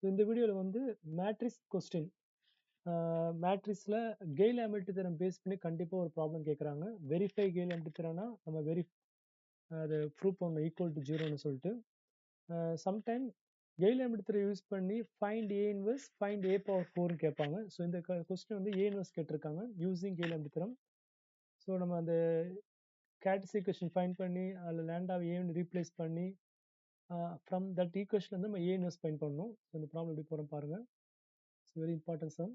இந்த வீடியோவில் வந்து மேட்ரிக்ஸ் கொஸ்டின் மேட்ரிக்ஸில் கெயில் ஹாமில்டன் தியரம் பேஸ் பண்ணி கண்டிப்பாக ஒரு ப்ராப்ளம் கேட்குறாங்க. வெரிஃபை கெயில் ஹாமில்டன் தியரம்னா நம்ம அது ப்ரூவ் பண்ணணும் ஈக்குவல் டு ஜீரோன்னு சொல்லிட்டு. Sometime Cayley Hamilton theorem use பண்ணி find A inverse find A power 4ன்னு கேட்பாங்க. ஸோ இந்த கொஸ்டின் வந்து ஏ இன்வர்ஸ் கேட்டிருக்காங்க using Cayley Hamilton theorem. So நம்ம அந்த கேரக்டரிஸ்டிக் ஈக்குவேஷன் ஃபைண்ட் பண்ணி அதில் லேண்டாவை ஏன்னு ரீப்ளேஸ் பண்ணி ஃப்ரம் தட் ஈக்குவேஷன் வந்து நம்ம ஏ இன்வர்ஸ் ஃபைண்ட் பண்ணணும். ஸோ இந்த ப்ராப்ளம் எப்படி போகிறோம் பாருங்கள். It's very important sum.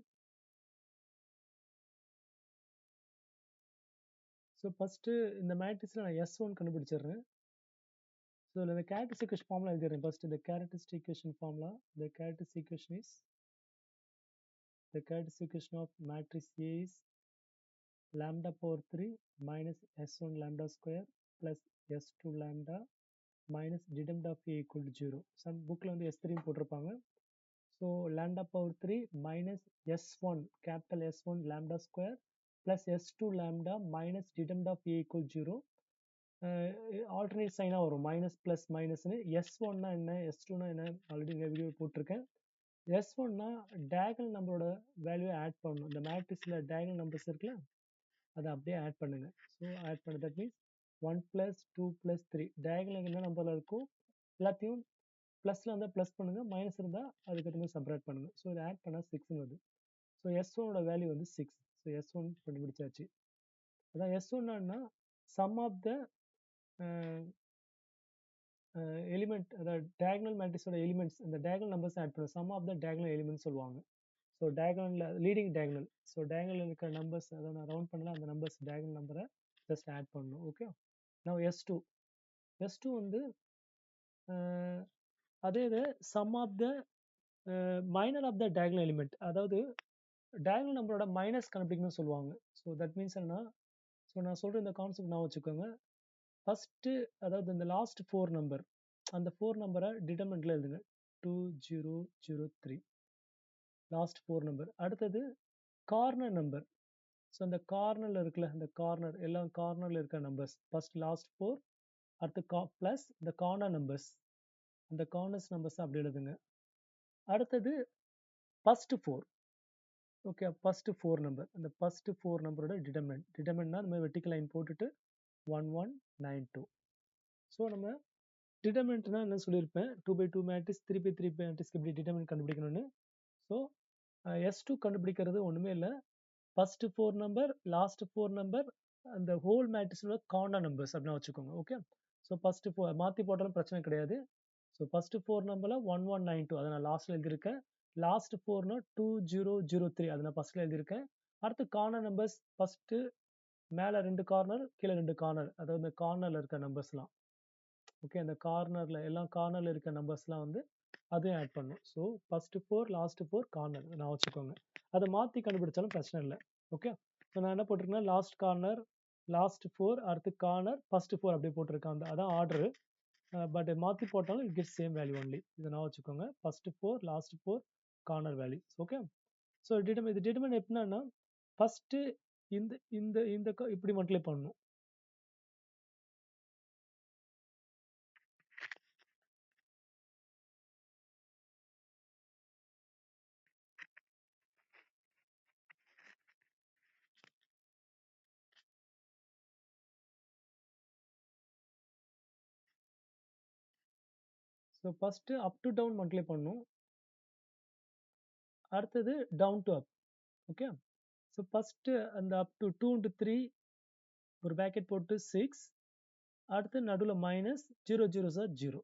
So first இந்த மேட்ரிக்ஸில் நான் S1 கண்டுபிடிச்சிடுறேன். ஸோ இந்த கேரக்டரிஸ்டிக் ஈக்குவேஷன் ஃபார்முலா எழுதிடுறேன். ஃபஸ்ட் இந்த characteristic equation formula the characteristic equation is the characteristic equation of matrix A is lambda power 3 minus S1 lambda square plus S2 lambda minus determinant of A equal to 0. Some புக்கில் வந்து S3 போட்டிருப்பாங்க. So lambda power 3 minus S1 capital S1 lambda square plus S2 lambda minus determinant of A equal to 0. Alternate சைனாக வரும் minus plus மைனஸ்னு. S1னா என்ன S2னா என்ன already இந்த video போட்டிருக்கேன். S1னா diagonal நம்பரோட value add பண்ணணும். இந்த மேட்ரிக்ஸில் டயகனல் நம்பர்ஸ் இருக்குல்ல அதை அப்படியே ஆட் பண்ணுங்க. ஸோ ஆட் பண்ண தட் மீன்ஸ் 1 + 2 + 3 டயகனல் என்ன நம்பரில் இருக்கும் எல்லாத்தையும் ப்ளஸில் இருந்தால் ப்ளஸ் பண்ணுங்கள், மைனஸ் இருந்தால் அதுக்கப்புறமே சப்ராக்ட் பண்ணுங்கள். ஸோ இதை ஆட் பண்ணால் 6ன்னு வருது. ஸோ S1ஓட வேல்யூ வந்து 6. ஸோ S1 கண்டுபிடிச்சாச்சு. அதான் S1னா சம் ஆஃப் த எலிமெண்ட், அதாவது டயகனல் மேட்ரிக்ஸோட எலிமெண்ட்ஸ், இந்த டயகனல் நம்பர்ஸ் ஆட் பண்ணும் sum of the diagonal elements சொல்லுவாங்க. ஸோ டயகனலில் லீடிங் டயகனல், ஸோ டயகனலில் இருக்கிற நம்பர்ஸ் அதை நான் ரவுண்ட் பண்ணல, அந்த நம்பர்ஸ் டயகனல் நம்பரை ஜஸ்ட் ஆட் பண்ணணும். ஓகே, நான் S2 வந்து அதே இது sum of the minor of the diagonal element, அதாவது டயகனல் நம்பரோட மைனஸ் கண்டுபிடிக்கணும்னு சொல்லுவாங்க. ஸோ தட் மீன்ஸ் என்ன, ஸோ நான் சொல்கிற இந்த கான்செப்ட் நான் வச்சுக்கோங்க. ஃபஸ்ட்டு அதாவது இந்த லாஸ்ட் 4 நம்பர், அந்த 4 நம்பரை டிட்டர்மெண்ட்டில் எழுதுங்க. 2003 லாஸ்ட் 4 நம்பர். அடுத்தது கார்னர் நம்பர். ஸோ அந்த கார்னரில் இருக்குல்ல, இந்த கார்னர் எல்லாம் கார்னரில் இருக்கிற நம்பர்ஸ் ஃபஸ்ட் லாஸ்ட் 4, அடுத்து ப்ளஸ் இந்த கார்னர் நம்பர்ஸ், அந்த கார்னர்ஸ் நம்பர்ஸ் அப்படி எழுதுங்க. அடுத்தது ஃபஸ்ட்டு 4. ஓகே, ஃபஸ்ட்டு 4 நம்பர், அந்த ஃபஸ்ட்டு 4 நம்பரோட டிட்டர்மெண்ட்னா நம்ம வெர்டிக்கல் லைன் போட்டுட்டு 1192. ஸோ நம்ம டிட்டர்மெண்ட்னா என்ன சொல்லியிருப்பேன், 2/2 மேட்ரிக்ஸ் 3/3 மேட்ரிக்ஸ்க்கு எப்படி டிட்டர்மெண்ட் கண்டுபிடிக்கணும்னு. ஸோ S2 கண்டுபிடிக்கிறது ஒன்றுமே இல்லை, ஃபஸ்ட்டு 4 நம்பர் லாஸ்ட் 4 நம்பர் அந்த ஹோல் மேட்ரிக்ஸோட கார்னர் நம்பர்ஸ் அப்படின்னு வச்சுக்கோங்க. ஓகே, ஸோ ஃபஸ்ட்டு 4 மாற்றி போட்டாலும் பிரச்சனை கிடையாது. ஸோ ஃபஸ்ட்டு 4 நம்பரில் 1192 அதை நான் லாஸ்ட்டில் எழுதியிருக்கேன். லாஸ்ட் 4னா 2003 அதை நான் ஃபஸ்ட்டில் எழுதியிருக்கேன். அடுத்து கார்னர் நம்பர்ஸ் ஃபஸ்ட்டு மேலே 2 கார்னர் கீழே 2 கார்னர், அதாவது இந்த கார்னரில் இருக்க நம்பர்ஸ்லாம். ஓகே, அந்த கார்னரில் எல்லாம் கார்னரில் இருக்க நம்பர்ஸ்லாம் வந்து அதையும் ஆட் பண்ணும். ஸோ ஃபஸ்ட்டு 4 லாஸ்ட் 4 கார்னர் நான் வச்சுக்கோங்க. அதை மாற்றி கண்டுபிடிச்சாலும் பிரச்சனை இல்லை. ஓகே, ஸோ நான் என்ன போட்டிருக்கேன்னா லாஸ்ட் கார்னர் லாஸ்ட் 4 அடுத்து கார்னர் ஃபஸ்ட்டு 4 அப்படியே போட்டிருக்கேன். அதான் ஆர்டரு. பட் மாற்றி போட்டாலும் it gives same value only. இதை நான் வச்சுக்கோங்க. First 4 last 4 corner value. Okay, so இது டிட்டர்மெண்ட் எப்படின்னா ஃபஸ்ட்டு இந்த இந்த இந்த இப்படி மல்டிப்ளை பண்ணணும். So first up to down multiply பண்ணணும், அடுத்தது down to up. Okay, so first அந்த அப் டு 2 into 3 ஒரு பேக்கெட் போட்டு 6, அடுத்து நடுவில் minus 0 0 sir 0.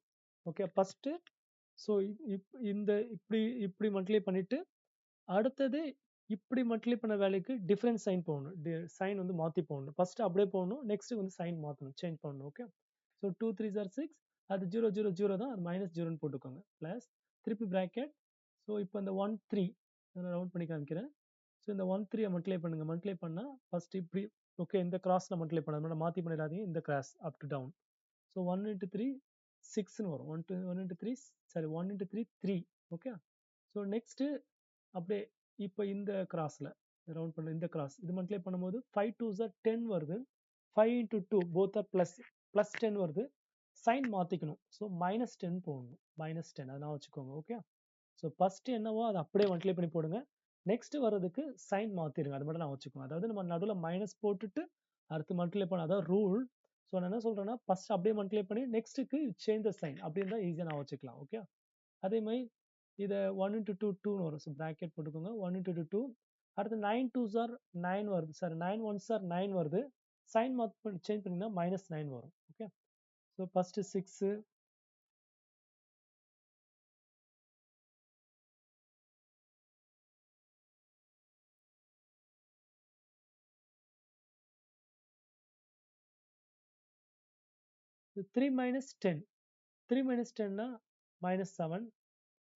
Okay, first so இந்த இப்படி மல்டிப்ளை பண்ணிவிட்டு அடுத்தது இப்படி மல்டிப்ளை பண்ண வேலைக்கு டிஃப்ரெண்ட் சைன் போகணும், சைன் வந்து மாற்றி போகணும். ஃபஸ்ட்டு அப்படியே போகணும், நெக்ஸ்ட்டு வந்து சைன் மாற்றணும், சேஞ்ச் பண்ணணும். ஓகே, ஸோ 2 3 சார் 6, அது 0 0 0 தான், அது மைனஸ் 0ன்னு போட்டுக்கோங்க, ப்ளஸ் திருப்பி ப்ராக்கெட். ஸோ இப்போ இந்த 1 3 நான் ரவுண்ட் பண்ணி காமிக்கிறேன். ஸோ இந்த 1 3 மல்டிப்ளை பண்ணுங்கள். மல்டிப்ளை பண்ணால் ஃபஸ்ட்டு இப்படி, ஓகே, இந்த கிராஸில் மல்டிப்ளை பண்ண மாற்றி பண்ணிடாதீங்க, இந்த cross up to down. So 1 into 3 6ன்னு வரும். 1 into 3 sorry 1 into 3 3. Okay, so next அப்படியே இப்போ இந்த கிராஸில் ரவுண்ட் பண்ண இந்த கிராஸ் இது மல்டிப்ளை பண்ணும்போது 5 2 சார் 10 வருது. 5 into 2 போத் ஆர் ப்ளஸ் 10 வருது. சைன் மாற்றிக்கணும். ஸோ -10 போடணும், -10 அதை நான் வச்சுக்கோங்க. ஓகே, ஸோ ஃபர்ஸ்ட் என்னவோ அதை அப்படியே மல்டிப்ளை பண்ணி போடுங்க. நெக்ஸ்ட் வர்றதுக்கு சைன் மாத்திருங்க. அது மட்டும் நான் வச்சுக்கோங்க. அதாவது நம்ம நடுவில் மைனஸ் போட்டுட்டு அடுத்து மல்டிப்ளை பண்ண அதாவது ரூல். ஸோ நான் என்ன சொல்றேன்னா ஃபர்ஸ்ட் அப்படியே மல்டிப்ளை பண்ணி நெக்ஸ்ட்டுக்கு சேஞ்ச் த சைன் அப்படின்னு தான் ஈஸியாக நான் வச்சுக்கலாம். ஓகே, அதே மாதிரி இதை 1 into 2 2ன்னு வரும். ஸோ ப்ராக்கெட் போட்டுக்கோங்க. 1 into 2 2. அடுத்து 9 2s are 9 வருது சார். 9 1s are 9 வருது. சைன் மாற்றி சேஞ்ச் பண்ணிங்கன்னா -9 வரும். Okay, so first 6 3 minus 10. 3 minus 10 னா -7.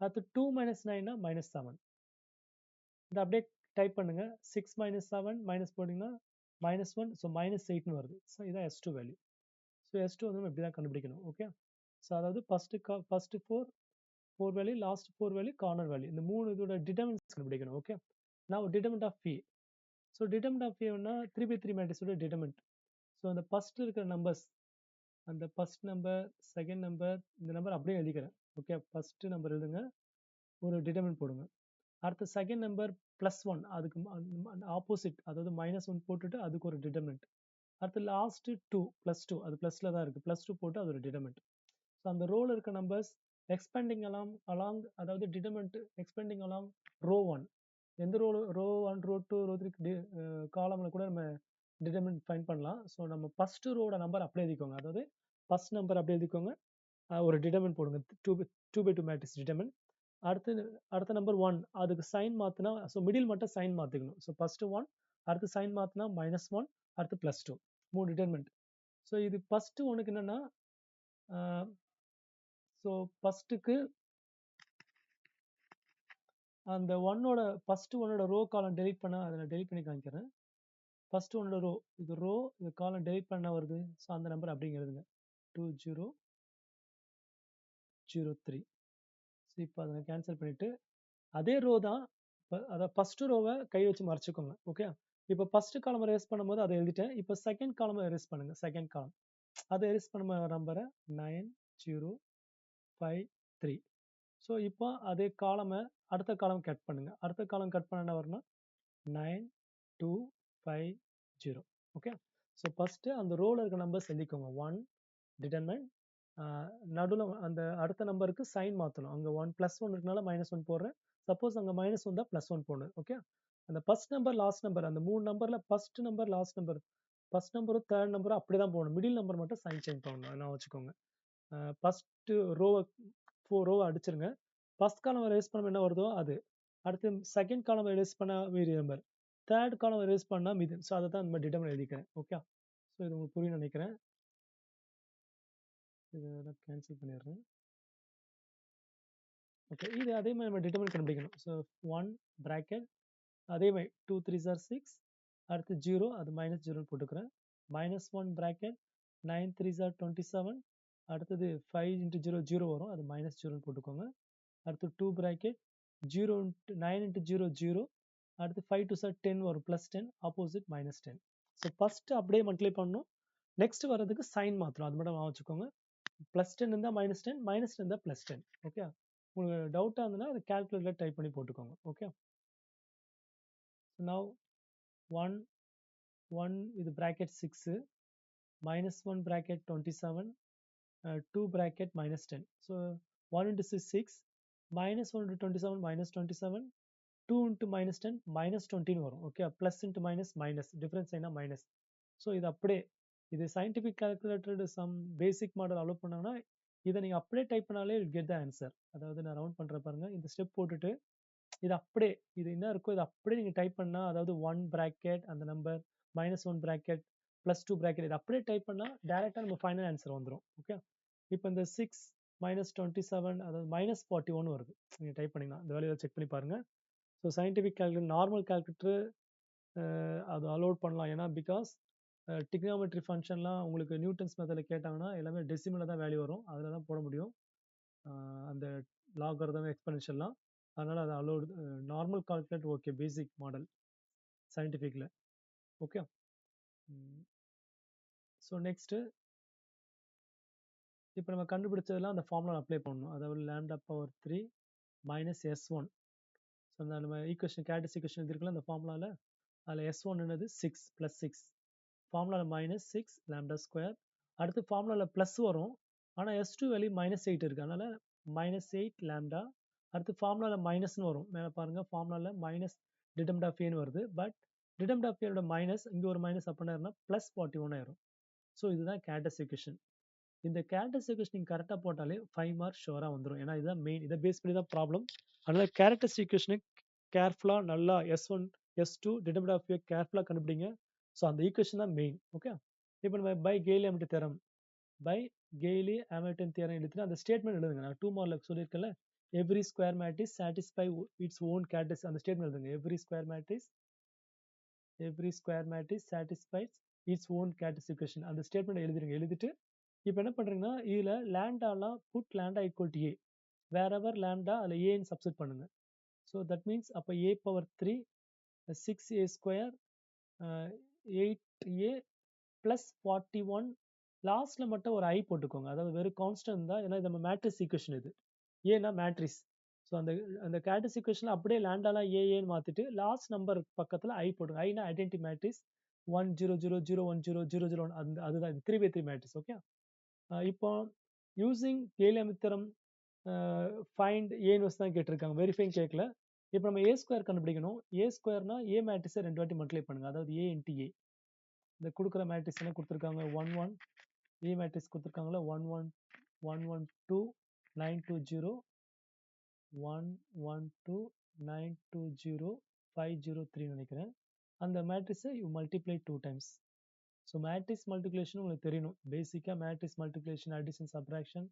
அடுத்து 2 minus 9 னா -7. இதை அப்படியே டைப் பண்ணுங்க. 6 minus 7 மைனஸ் போட்டிங்கன்னா -1. ஸோ -8ன்னு வருது. ஸோ இதான் S2 வேல்யூ. ஸோ S2 வந்து நம்ம இப்படி தான் கண்டுபிடிக்கணும். ஓகே, ஸோ அதாவது first four value, last four value, corner value, இந்த மூணு இதோட டிட்டர்மினன்ட்ஸ் கண்டுபிடிக்கணும். ஓகே, நான் determinant of B. So determinant of பின்னா 3/3 மேட்ரிக்ஸோட டிட்டர்மினன்ட். ஸோ அந்த ஃபர்ஸ்ட் இருக்கிற நம்பர்ஸ், அந்த ஃபர்ஸ்ட் நம்பர், செகண்ட் நம்பர், இந்த நம்பர் அப்படியே எழுதிக்கிறேன். ஓகே, ஃபர்ஸ்ட் நம்பர் எழுதுங்க, ஒரு டிட்டர்மினன்ட் போடுங்க. அடுத்த செகண்ட் நம்பர் +1, அதுக்கு ஆப்போசிட், அதாவது -1 போட்டுட்டு அதுக்கு ஒரு டிட்டர்மினன்ட். அடுத்து லாஸ்ட் 2 +2, அது ப்ளஸ்ல தான் இருக்கு, +2 போட்டு அது ஒரு டிட்டர்மினன்ட். ஸோ அந்த ரோல இருக்க நம்பர்ஸ் எக்ஸ்பெண்டிங் அலாங் அதாவது டிட்டர்மினன்ட் எக்ஸ்பெண்டிங் அலாங் ரோ 1. எந்த ரோ 1, ரோ 2, ரோ 3 காலம்ல கூட நம்ம டிட்டர்மினன்ட் ஃபைண்ட் பண்ணலாம். ஸோ நம்ம ஃபர்ஸ்ட் ரோட நம்பர் அப்படியே எழுதிக்கோங்க. அதாவது ஃபர்ஸ்ட் நம்பர் அப்படியே எழுதிக்கோங்க, ஒரு டிட்டர்மினன்ட் போடுங்க. 2/2 மேட்ரிக்ஸ் டிட்டர்மினன்ட். அடுத்த நம்பர் 1, அதுக்கு சைன் மாத்தினா, ஸோ மிடில் மட்டும் சைன் மாத்திக்கணும். ஸோ ஃபர்ஸ்ட் 1, அடுத்து சைன் மாத்தினா -1, அடுத்து +2, 3 டிட்டர்மினன்ட். ஸோ இது ஃபர்ஸ்ட் ஒனுக்கு என்னன்னா, ஸோ ஃபர்ஸ்ட்டுக்கு அந்த ஃபர்ஸ்ட் ஒன்னோட ரோ காலம் டெலிட் பண்ண, அதை நான் டெலிட் பண்ணி காமிக்கிறேன். ஃபர்ஸ்ட் ஒன்னோட ரோ, இது ரோ, இது காலம் டெலிட் பண்ண வருது. ஸோ அந்த நம்பர் அப்படிங்கிறதுங்க 2003. ஸோ இப்போ அதை கேன்சல் பண்ணிட்டு அதே ரோ தான், அதாவது ஃபர்ஸ்ட் ரோவை கை வச்சு மறைச்சிக்கோங்க. ஓகே, இப்போ ஃபர்ஸ்ட் காலம் எரேஸ் பண்ணும்போது அதை எழுதிட்டேன். இப்போ செகண்ட் காலம் எரேஸ் பண்ணுங்க. செகண்ட் காலம் அதை எரேஸ் பண்ண நம்பரை 9053. ஸோ இப்போ அதே காலமை அடுத்த காலம் கட் பண்ணுங்க. அடுத்த காலம் கட் பண்ண என்ன வரும்னா 9250. ஓகே, ஸோ ஃபர்ஸ்ட் அந்த ரோல இருக்க நம்பர்ஸ் எழுதிக்கோங்க. 1 டிட்டர்மினன்ட், நடுவில் அந்த அடுத்த நம்பருக்கு சைன் மாற்றணும். அங்கே 1 +1 இருக்கனால -1 போடுறேன். சப்போஸ் அங்கே -1 வந்தால் +1 போடணும். ஓகே, அந்த ஃபர்ஸ்ட் நம்பர் லாஸ்ட் நம்பர், அந்த 3 நம்பர்ல first number last number, first நம்பரும் தேர்ட் நம்பரும் அப்படி தான் போகணும். மிடில் நம்பர் மட்டும் சைன் சேஞ்ச் பண்ணணும். என்ன வச்சுக்கோங்க. ஃபர்ஸ்ட் ரோவை 4 ரோவை அடிச்சிருங்க. ஃபர்ஸ்ட் காலம் ரேஸ் பண்ண என்ன வருதோ அது, அடுத்து செகண்ட் காலம் ரேஸ் பண்ண மீதி நம்பர், தேர்ட் காலம் ரேஸ் பண்ணா மீதி. ஸோ அதை தான் நம்ம டிட்டர்மின் எழுதிக்கிறேன். ஓகே, ஸோ இது உங்களுக்கு புரியும் நினைக்கிறேன். இதை கேன்சல் பண்ணிடுறேன். ஓகே, இது அதே மாதிரி நம்ம டிட்டர்மின் கண்டுபிடிக்கணும். ஸோ 1 பிராக்கெட், அதே மாதிரி 2 3s are 6, அடுத்து 0, அது -0 போட்டுக்கிறேன். -1 பிராக்கெட், 9 3s are 27, அடுத்தது 5 into 0 0 வரும், அது -0 போட்டுக்கோங்க. அடுத்து 2 பிராக்கெட், 9 into 0 0, அடுத்து 5 2s are 10 வரும், +10, ஆப்போசிட் -10. ஸோ ஃபர்ஸ்ட் அப்படியே மல்டிப்ளை பண்ணணும். நெக்ஸ்ட் வர்றதுக்கு சைன் மாத்திரம், அது மட்டும் வச்சுக்கோங்க. +10 இருந்தால் -10, -10 இருந்தால் +10. ஓகே, உங்களுக்கு டவுட்டாக இருந்ததுன்னா அது கால்குலேட்டர் டைப் பண்ணி போட்டுக்கோங்க. ஓகே, நவ் 1 1 இது bracket 6, -1 bracket 27, 2 bracket -10. So 1 into 6 6, -1 into 27 -27, 2 into -10 -20 வரும். Okay, plus into minus minus, difference என்ன மைனஸ். ஸோ இது அப்படியே, இது scientific calculator some basic model allow பண்ணாங்கன்னா இதை நீங்கள் அப்படியே டைப் பண்ணாலே கெட் த ஆன்சர். அதாவது நான் ரவுண்ட் பண்ணுற பாருங்க, இந்த ஸ்டெப் போட்டுட்டு இது அப்படியே, இது என்ன இருக்கோ இது அப்படியே நீங்கள் டைப் பண்ணால், அதாவது 1 bracket அந்த நம்பர், -1 bracket, +2 bracket, இது அப்படியே டைப் பண்ணால் டேரெக்டாக நம்ம ஃபைனல் ஆன்சர் வந்துடும். ஓகே, இப்போ இந்த 6 -27, அதாவது -41 வருது. நீங்கள் டைப் பண்ணிங்கன்னா இந்த வேலையை செக் பண்ணி பாருங்கள். So scientific calculator, normal calculator அது அலோட் பண்ணலாம். ஏன்னா பிகாஸ் டிக்னாமெட்ரி ஃபங்க்ஷன்லாம் உங்களுக்கு நியூட்டன்ஸ் மெத்தடில் கேட்டாங்கன்னா எல்லாமே டெசிமலில் தான் வேல்யூ வரும், அதில் தான் போட முடியும். அந்த லாகர்தம் எக்ஸ்பென்ஷன்லாம், அதனால் அது allowed. Normal calculator okay, basic model சயின்டிஃபிக்கில். ஓகே, ஸோ நெக்ஸ்ட்டு இப்போ நம்ம கண்டுபிடிச்சதெல்லாம் அந்த ஃபார்முலா அப்ளை பண்ணணும். அதாவது λ⁴ minus S1. ஸோ நம்ம ஈக்குவேஷன் கேரக்டரிஸ்டிக் ஈக்குவேஷன் எழுதிருக்கல அந்த ஃபார்முலாவில் அதில் S1 என்னது 6 + 6 ஃபார்முலாவில் -6 lambda ஸ்கொயர். அடுத்து ஃபார்முலாவில் ப்ளஸ் வரும், ஆனால் S2 வேல்யூ -8 இருக்குது, அதனால் -8 lambda. அடுத்து ஃபார்முலாவில் மைனஸ்னு வரும், மேலே பாருங்கள் ஃபார்முலாவில் மைனஸ் டிடெர்மினன்ட் ஆஃப் ஏன்னு வருது, பட் டிடெர்மினன்ட் ஆஃப் ஏயோட மைனஸ் இங்கே ஒரு மைனஸ் அப்படின்னா +41 ஆயிரும். ஸோ இதுதான் கேரக்டரிஸ்டிக் ஈக்குவேஷன். இந்த கேரக்டரிஸ்டிக் ஈக்குவேஷன் நீங்கள் கரெக்டாக போட்டாலே 5 மார்க் ஷோராக வந்துடும். ஏன்னா இதுதான் மெயின், இதை பேஸ் பண்ணி தான் ப்ராப்ளம். அதனால் கேரக்டரிஸ்டிக் ஈக்குவேஷனை கேர்ஃபுல்லாக நல்லா S1 S2 டிடெர்மினன்ட் ஆஃப் ஏ கேர்ஃபுல்லாக கண்டுபிடிங்க. ஸோ அந்த ஈக்குவேஷன் தான் மெயின். ஓகே, இப்போ நம்ம பை கெய்லி-ஹாமில்டன் தியரம் எழுதிட்டு அந்த ஸ்டேட்மெண்ட் எழுதுங்க. நான் 2 மார்க்ல சொல்லியிருக்கேன்ல, every square matrix satisfy its own characteristic, அந்த ஸ்டேட்மெண்ட் எழுதுங்க. Every square matrix satisfies its own characteristic equation, அந்த ஸ்டேட்மெண்ட் எழுதிருங்க. எழுதிட்டு இப்போ என்ன பண்ணுறீங்கன்னா, இதில் லேண்டாலாம் put lambda equal to A, where ever lambda அதில் ஏன்னு சப்ஸ்டிட் பண்ணுங்க. ஸோ தட் மீன்ஸ் அப்போ a⁻3 6a ஸ்கொயர் 8a + 41, லாஸ்ட்டில் மட்டும் ஒரு ஐ போட்டுக்கோங்க, அதாவது வெறும் கான்ஸ்டன்ட் தான், ஏன்னா நம்ம மேட்ரிக்ஸ் ஈக்குவேஷன் இது, ஏன்னா மேட்ரிக்ஸ். ஸோ அந்த கேரக்டரிஸ்டிக் ஈக்குவேஷனில் அப்படியே லேண்டாலாம் ஏன்னு மாற்றிட்டு லாஸ்ட் நம்பர் பக்கத்தில் ஐ போட்டுங்க. ஐனா ஐடென்டி மேட்ரிக்ஸ் 1 0 0 0 1 0 0 0 1, அதுதான் இது 3x3 மேட்ரிக்ஸ். ஓகே, இப்போ யூசிங் கெய்லி-ஹாமில்டன் தியரம் ஃபைண்ட் ஏன்னு வச்சு தான் கேட்டிருக்காங்க, வெரிஃபைங் கேட்கல. இப்போ நம்ம ஏ ஸ்கொயர் கண்டுபிடிக்கணும். ஏ ஸ்கொயர்னா ஏ மேட்ரிக்ஸை 2 வாட்டி மல்டிப்ளை பண்ணுங்க, அதாவது a × a. இந்த கொடுக்குற மேட்ரிக்ஸ் என்ன கொடுத்துருக்காங்க, 1 1 ஏ மேட்ரிக்ஸ் கொடுத்துருக்காங்களா, 1 1 1 1 2 9 2 0 1 1 2 9 2 0 5 0 3 நினைக்கிறேன். அந்த மேட்ரிக்ஸை you multiply 2 times. So matrix multiplication உங்களுக்கு தெரியணும், பேசிக்காக matrix multiplication, addition, subtraction,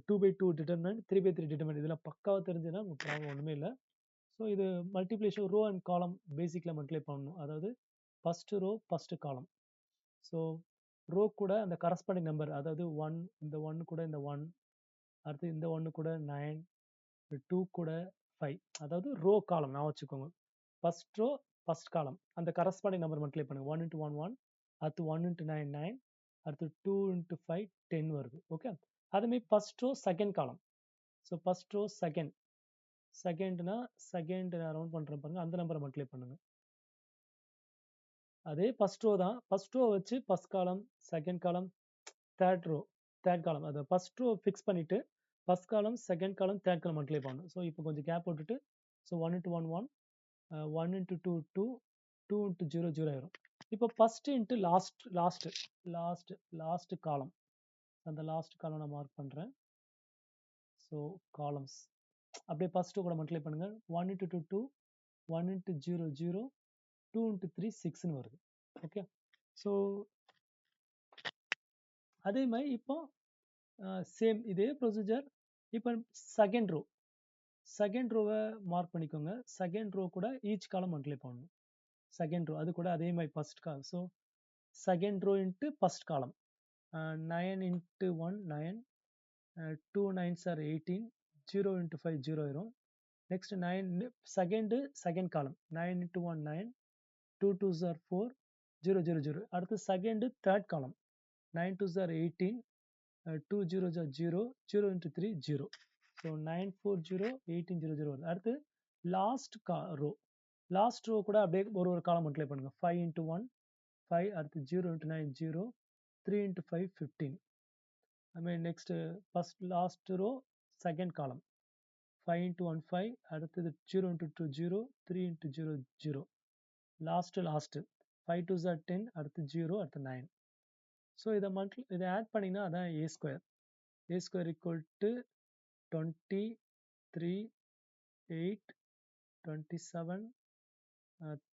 2/2 determinant, 3/3 determinant, இதெல்லாம் பக்காவாக தெரிஞ்சுன்னா உங்களுக்கு ப்ராப்ளம் ஒன்றுமே இல்லை. ஸோ இது மல்டிப்ளிகேஷன் ரோ அண்ட் காலம் பேசிக்கில் மல்டிப்ளை பண்ணணும், அதாவது first row first column. So row கூட அந்த கரஸ்பாண்டிங் நம்பர், அதாவது 1, இந்த 1 கூட இந்த 1, அடுத்து இந்த 1 கூட 9, 2 கூட 5, அதாவது ரோ காலம் நான் வச்சுக்கோங்க. ஃபர்ஸ்ட் ரோ ஃபர்ஸ்ட் காலம் அந்த கரஸ்பாண்டிங் நம்பர் மல்டிப்ளை பண்ணுங்க. 1 × 1 1, அடுத்து 1 × 9 9, அடுத்து 2 × 5 10 வருது. ஓகே, அதுமாதிரி first row second column. So first row செகண்ட்னா செகண்ட் நான் ரவுண்ட் பண்ணுறேன் பாருங்க, அந்த நம்பரை மல்டிப்ளை பண்ணுங்க. அதே ஃபர்ஸ்ட் ரோ தான், ஃபர்ஸ்ட் ரோ வச்சு first column, second column, third column, அதை ஃபர்ஸ்ட் ரோ ஃபிக்ஸ் பண்ணிட்டு first column, second column, third column multiply பண்ணணும். ஸோ இப்போ கொஞ்சம் கேப் போட்டுட்டு, ஸோ 1 × 1 1, 1 × 2 2, 2 × 0 0 ஆயிரும். இப்போ ஃபர்ஸ்ட் இன்ட்டு லாஸ்ட் காலம், அந்த லாஸ்ட் காலம் நான் மார்க் பண்ணுறேன். ஸோ காலம்ஸ் அப்படியே ஃபர்ஸ்ட் கூட மல்டிப்ளை பண்ணுங்க. 1 × 2 2, 1 × 0 0, 2 × 3 6ன்னு வருது. ஓகே, ஸோ அதே மாதிரி இப்போ சேம் இதே ப்ரொசீஜர். இப்போ செகண்ட் ரோவை மார்க் பண்ணிக்கோங்க. செகண்ட் ரோ கூட ஈச் காலம் மல்டிப்ளை பண்ணணும். செகண்ட் ரோ அது கூட அதே மாதிரி first column. So second row into first column, 9 × 1 9, 2 9s are 18, 0 × 5 0 ஆயிரும். Next 9 second column, 9 × 1 9, 2 2s are 4, 0 0 0. அடுத்து செகண்ட் தேர்ட் காலம், 9 2s are 18, 2 0s are 0, 0 × 3 0. So 9 4 0 18 0 0 வருது. அடுத்து லாஸ்ட் ரோ கூட அப்படியே ஒரு காலம் மல்டிப்ளை பண்ணுங்க. 5 × 1 5, அடுத்து 0 × 9 0, 3 × 5 15. அதுமாதிரி நெக்ஸ்ட் லாஸ்ட் ரோ செகண்ட் காலம், 5 × 1 5, அடுத்தது 0 × 2 0, 3 × 0 0, லாஸ்ட் 5 2s are 10, அடுத்து 0, அடுத்து 9. ஸோ இதை ஆட் பண்ணிங்கன்னா அதான் A square. A square equal to 20 3 8 27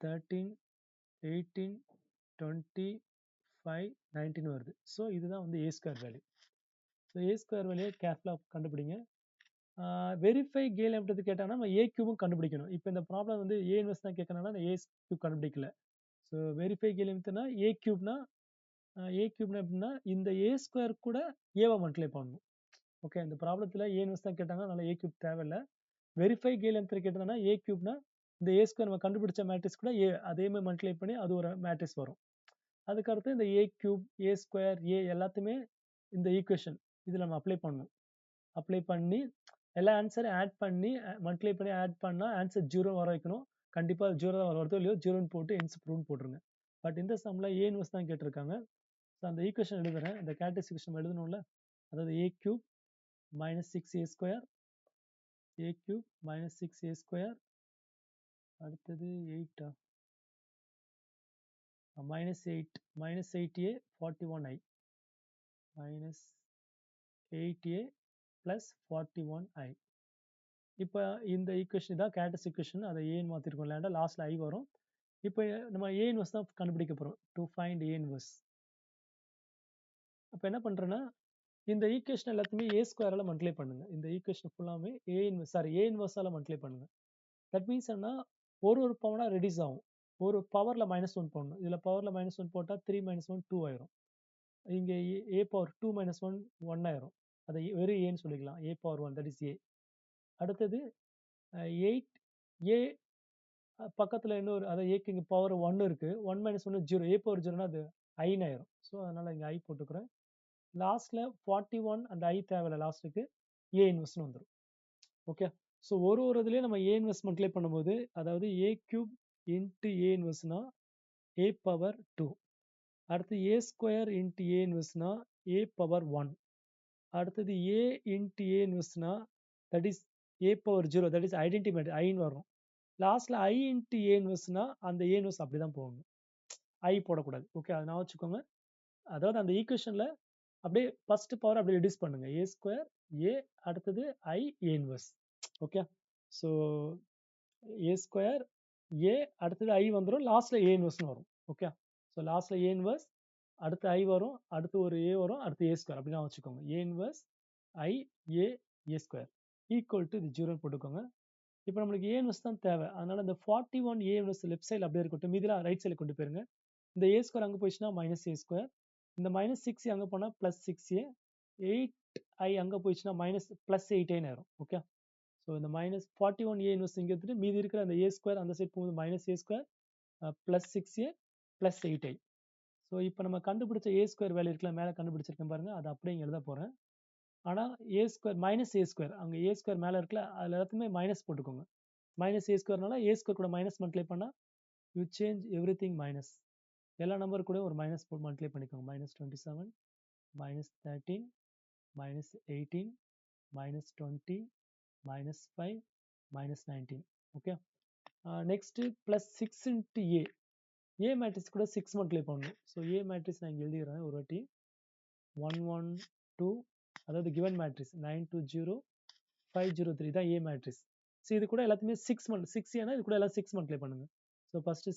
13 18 20 5 19 வருது. ஸோ இதுதான் வந்து ஏ square value. So A square value கேர்ஃபுல்லாக கண்டுபிடிங்க. வெரிஃபை கெய்லி-ஹாமில்டன் கேட்டாங்கன்னா நம்ம ஏ கியூபும் கண்டுபிடிக்கணும். இப்போ இந்த ப்ராப்ளம் வந்து ஏ இன்வெர்ஸ் தான் கேட்கறனால நான் ஏ கியூப் கண்டுபிடிக்கல. ஸோ வெரிஃபை கெய்லி-ஹாமில்டன்னா ஏ கியூப்னா எப்படின்னா இந்த ஏ ஸ்கொயர் கூட ஏவை மல்டிப்ளை பண்ணணும். ஓகே, இந்த ப்ராப்ளத்தில் ஏ இன்வெர்ஸ் தான் கேட்டாங்கன்னா அதனால ஏ கியூப் தேவையில்லை. வெரிஃபை கெய்லி-ஹாமில்டன் கேட்டதுன்னா ஏ கியூப்னா இந்த ஏ ஸ்கொயர் நம்ம கண்டுபிடிச்ச மேட்ரிக்ஸ் கூட அதே மாதிரி மல்டிப்ளை பண்ணி அது ஒரு மேட்ரிக்ஸ் வரும். அதுக்கடுத்து இந்த ஏ கியூப், ஏ ஸ்கொயர், ஏ எல்லாத்தையுமே இந்த ஈக்குவேஷன் இதில் நம்ம அப்ளை பண்ணணும். அப்ளை பண்ணி எல்லா ஆன்சரையும் ஆட் பண்ணி மல்டிப்ளை பண்ணி ஆட் பண்ணா ஆன்சர் 0 வர வைக்கணும். கண்டிப்பா 0 தான் வருதோ இல்லையோ 0ன்னு போட்டு ஹென்ஸ் ப்ரூவ்னு போட்டுருங்க. பட் இந்த சம்ல A இன்வெர்ஸ் தான் கேட்டிருக்காங்க. ஸோ அந்த ஈக்குவேஷன் எழுதுறேன். இந்த கேரக்டரிஸ்டிக் எழுதணும்ல. அதாவது a cube minus 6a square, a cube minus 6a square, அடுத்தது 8 minus 8 minus 8a 41i minus 8a plus 41i. இப்போ இந்த ஈக்குவேஷன் தான் கேரக்டரிஸ்டிக் ஈக்குவேஷன். அதை ஏன்னு மாற்றிருக்கோம் இல்லையா, லாஸ்ட்ல ஐ வரும். இப்போ நம்ம ஏ இன்வெர்ஸ் தான் கண்டுபிடிக்க போகிறோம். To find A inverse. அப்போ என்ன பண்ணுறேன்னா, இந்த ஈக்குவேஷன் எல்லாத்தையுமே ஏ ஸ்கொயரால் மல்டிப்ளை பண்ணுங்க. இந்த ஈக்குவேஷன் ஃபுல்லாமே ஏ இன்வெர்ஸால் மல்டிப்ளை பண்ணுங்க. தட் மீன்ஸ் என்ன, ஒரு பவராக ரெடியூஸ் ஆகும். ஒரு பவரில் -1 போடணும். இதில் பவரில் -1 போட்டால் 3 - 1 2 ஆயிரும். இங்கே ஏ பவர் 2 - 1 1 ஆயிரும். அதை வெறும் ஏன்னு சொல்லிக்கலாம். ஏ பவர் 1 தட் இஸ் ஏ. அடுத்தது 8 ஏ பக்கத்தில் இன்னொரு, அதை ஏக்கு இங்கே பவர் 1 இருக்கு. 1 - 1 0. ஏ பவர் 0னா அது ஐன்னு ஆயிரும். ஸோ அதனால இங்கே ஐ போட்டுக்கிறேன். லாஸ்ட்ல 41 அந்த ஐ தேவையில்ல, லாஸ்ட்டுக்கு ஏ இன்வெர்ஸ்னு வந்துடும். ஓகே. ஸோ ஒரு இதுலேயே நம்ம ஏ இன்வெர்ஸ் மல்டிப்ளை பண்ணும்போது, அதாவது ஏ கியூப் இன்ட்டு ஏ இன்வெர்ஸ்னா ஏ பவர் 2. அடுத்து ஏ ஸ்கொயர் இன்ட்டு ஏ இன்வெர்ஸ்னா ஏ பவர் 1. அடுத்தது ஏ இன்ட்டு ஏ இன்வெர்ஸ்னா that is A power 0, that is identity matrix ஐன்னு வரும். லாஸ்ட்ல ஐ இன்ட்டு ஏ இன்வெர்ஸ்னா அந்த ஏ இன்வெர்ஸ் அப்படி தான் போகணும், ஐ போடக்கூடாது. ஓகே, அதை நான் வச்சுக்கோங்க. அதாவது அந்த ஈக்குவேஷன்ல அப்படியே ஃபர்ஸ்ட் பவர் அப்படியே ரெடியூஸ் பண்ணுங்க. ஏ ஸ்கொயர் ஏ, அடுத்தது I A inverse. Okay. So A square A, அடுத்தது ஐ வந்துடும், லாஸ்ட்ல ஏ இன்வெர்ஸ்னு வரும். ஓகே. ஸோ லாஸ்ட்ல ஏ இன்வெர்ஸ், அடுத்து ஐ வரும், அடுத்து ஒரு ஏ வரும், அடுத்து ஏ ஸ்கொயர் அப்படின்னா வச்சுக்கோங்க. ஏ inverse I A A square equal to இது 0 போட்டுக்கோங்க. இப்போ நம்மளுக்கு ஏ இன்வெர்ஸ் தான் தேவை. அதனால இந்த 41 ஏ இன்வெர்ஸ் லெஃப்ட் சைடில் அப்படியே இருக்கட்டும், மீதிலாம் ரைட் சைடில் கொண்டு போயிருங்க. இந்த ஏ ஸ்கொயர் அங்கே போயிடுச்சுன்னா மைனஸ் ஏ ஸ்கொயர், இந்த -6 அங்கே போனால் +6a, 8i அங்கே போயிடுச்சுன்னா +8a ஆயிரும். ஓகே. ஸோ இந்த -41 ஏ இன்வெர்ஸ் இங்கே எடுத்துட்டு மீதி இருக்கிற அந்த ஏ ஸ்கொயர் அந்த சைட் போகும்போது -a square +6a +8i. So இப்போ நம்ம கண்டுபிடிச்ச ஏ ஸ்கொயர் வேல்யூ இருக்குல்ல, மேலே கண்டுபிடிச்சிருக்கேன் பாருங்க, அது அப்படியே இங்கே எழுத போகிறேன். ஆனால் ஏ ஸ்கொயர் -a ஸ்கொயர் அங்கே ஏ ஸ்கொயர் மேலே இருக்குல்ல, அதில் எல்லாத்துமே மைனஸ் போட்டுக்கோங்க. -a ஸ்கொயர்னால ஏ ஸ்கொயர் கூட மைனஸ் மல்டிப்ளை பண்ணால் you change every thing minus. எல்லா நம்பர் கூட ஒரு மைனஸ் போட்டு மல்டிப்ளை பண்ணிக்கோங்க. -27 -13 -18 -20 -5 -19. Okay. Next +6 into A. A matrix கூட 6 மல்டிப்ளை பண்ணணும். ஸோ ஏ மேட்ரிக்ஸ் நான் இங்கே எழுதிடுறேன் ஒரு வாட்டி. 1 1 2, அதாவது கிவன் மேட்ரிக்ஸ் 9 2 0 5 0 3 தான் ஏ மேட்ரிக்ஸ். ஸோ இது கூட எல்லாத்தையுமே 6 ஏன்னா இது கூட எல்லாம் 6 மல்டிப்ளை பண்ணுங்க. ஸோ ஃபர்ஸ்ட்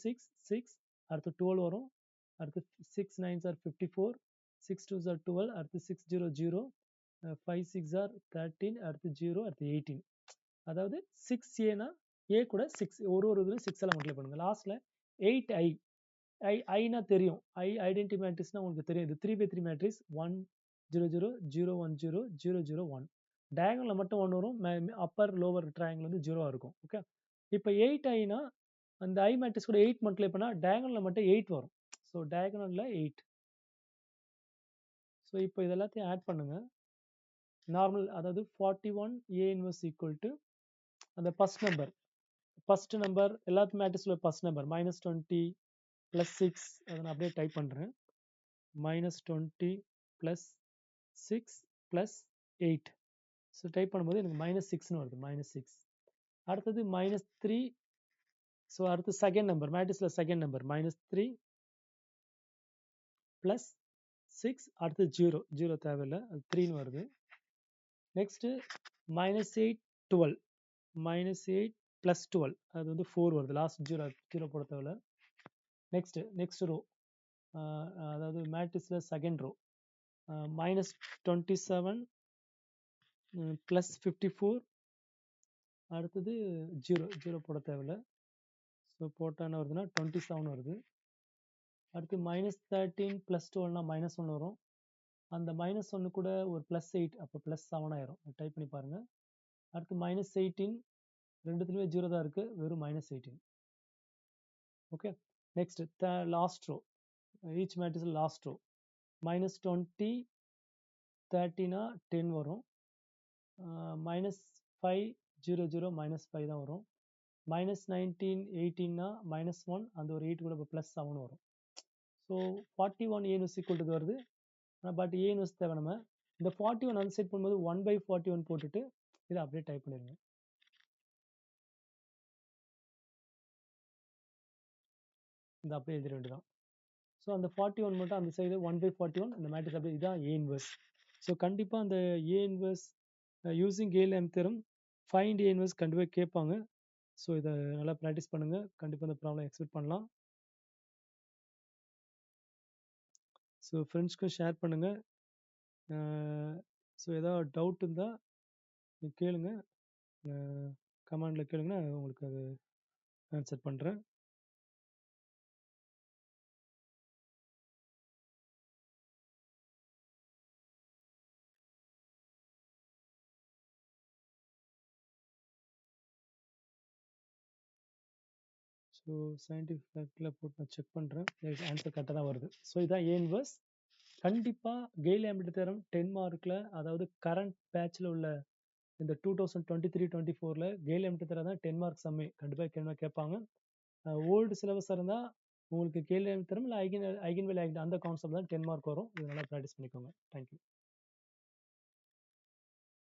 6 அடுத்து 12 வரும், அடுத்து 6 9s are 54, 6 2s are 12, அடுத்து 6 0 0, 5 6 are 13, அடுத்து 0, அடுத்து 18. அதாவது 6ஏனா ஏ கூட 6 ஒரு இதுல 6 எல்லாம் மல்டிப்ளை பண்ணுங்க. லாஸ்ட்ல 8i, ஐனா தெரியும், ஐடென்டி மேட்ரிக்ஸ்னா உங்களுக்கு தெரியும். இது 3x3 மேட்ரிக்ஸ் 1 0 0 0 1 0 0 0 1. டயகனல்ல மட்டும் 1 வரும், அப்பர் லோவர் ட்ரையாங்கிள் வந்து 0 இருக்கும். ஓகே. இப்போ 8iனா அந்த ஐ மேட்ரிக்ஸ் கூட 8 மல்டிப்ளை பண்ணா டயகனல்ல மட்டும் 8 வரும். ஸோ டயகனல்ல 8. ஸோ இப்போ இது எல்லாத்தையும் ஆட் பண்ணுங்க. நார்மல், அதாவது 41 ஏ இன்வெர்ஸ் ஈக்குவல் டு அந்த ஃபர்ஸ்ட் நம்பர் எல்லாத்து மேட்ரிக்ஸ்ல ஃபர்ஸ்ட் நம்பர் -20 +6, அதை நான் அப்படியே டைப் பண்றேன். -20 +6 +8. ஸோ டைப் பண்ணும்போது எனக்கு -6ன்னு வருது. -6. அடுத்தது -3. ஸோ அடுத்து செகண்ட் நம்பர் மேட்ரிக்ஸ்ல செகண்ட் நம்பர் -3 +6, அடுத்து 0 0 தேவையில்லை, அது 3ன்னு வருது. நெக்ஸ்ட் -8 12, -8 +12, அது வந்து 4 வருது. லாஸ்ட் 0 போட தேவையில்ல. நெக்ஸ்ட் ரோ, அதாவது மேட்ரிக்ஸ்ல செகண்ட் ரோ -27 +54, அடுத்தது 0 போட தேவையில்ல. ஸோ போட்டால் என்ன வருதுன்னா 27 வருது. அடுத்து -13 +12னா -1 வரும். அந்த -1 கூட ஒரு +8, அப்போ +7 ஆயிரும். டைப் பண்ணி பாருங்க. அடுத்து -18, ரெண்டுத்துலையுமே 0 தான் இருக்கு, வெறும் -18. Okay. Next last row, each matrix last row -20 13னா 10 வரும், 500 மைனஸ் 5 தான் வரும். மைனஸ் 1918னா மைனஸ் 1 அந்த ஒரு 8 கூட ப்ளஸ் 7 வரும். So 41 A inverse equal to வருது. பட் ஏ இன்வெர்ஸ் தேவை நம்ம. இந்த 41 அந்த செட் பண்ணும்போது 1/41 போட்டுட்டு இதை அப்படியே டைப் பண்ணிடுங்க. இந்த அப்படியே எழுதிட வேண்டியதான். ஸோ அந்த 41 மட்டும் அந்த சைடு 1/41 அந்த மேட்ரிக்ஸ் அப்படியே இதான் ஏ இன்வெர்ஸ். ஸோ கண்டிப்பாக அந்த A inverse using Cayley Hamilton theorem find A inverse கண்டிப்பாக கேட்பாங்க. ஸோ இதை நல்லா ப்ராக்டிஸ் பண்ணுங்கள். கண்டிப்பாக இந்த ப்ராப்ளம் எக்ஸ்பெக்ட் பண்ணலாம். ஸோ ஃப்ரெண்ட்ஸ்க்கும் ஷேர் பண்ணுங்கள். ஸோ ஏதாவது டவுட் இருந்தால் கேளுங்க, கமெண்டில் கேளுங்கன்னா உங்களுக்கு அது ஆன்சர் பண்ணுறேன். ஸோ சயின்டிஃபிக் ஃபேக்டில் போட்டு நான் செக் பண்ணுறேன். ஆன்சர் கரெக்டாக தான் வருது. ஸோ இதான் ஏ இன்வெர்ஸ். கண்டிப்பாக கெயில்-லெம்பிட் தியரம் 10 மார்க்கில், அதாவது கரண்ட் பேட்சில் உள்ள இந்த 2023-24ல் கெயில்-லெம்பிட் தியரம் தான் 10 மார்க் சம்மே கண்டிப்பாக கேட்பாங்க. ஓல்டு சிலபஸாக இருந்தால் உங்களுக்கு கெயில்-லெம்பிட் தியரம் இல்லை ஐகன் வேல்யூ அந்த கான்செப்ட் தான் 10 மார்க் வரும். இதனால ப்ராக்டிஸ் பண்ணிக்கோங்க. தேங்க்யூ.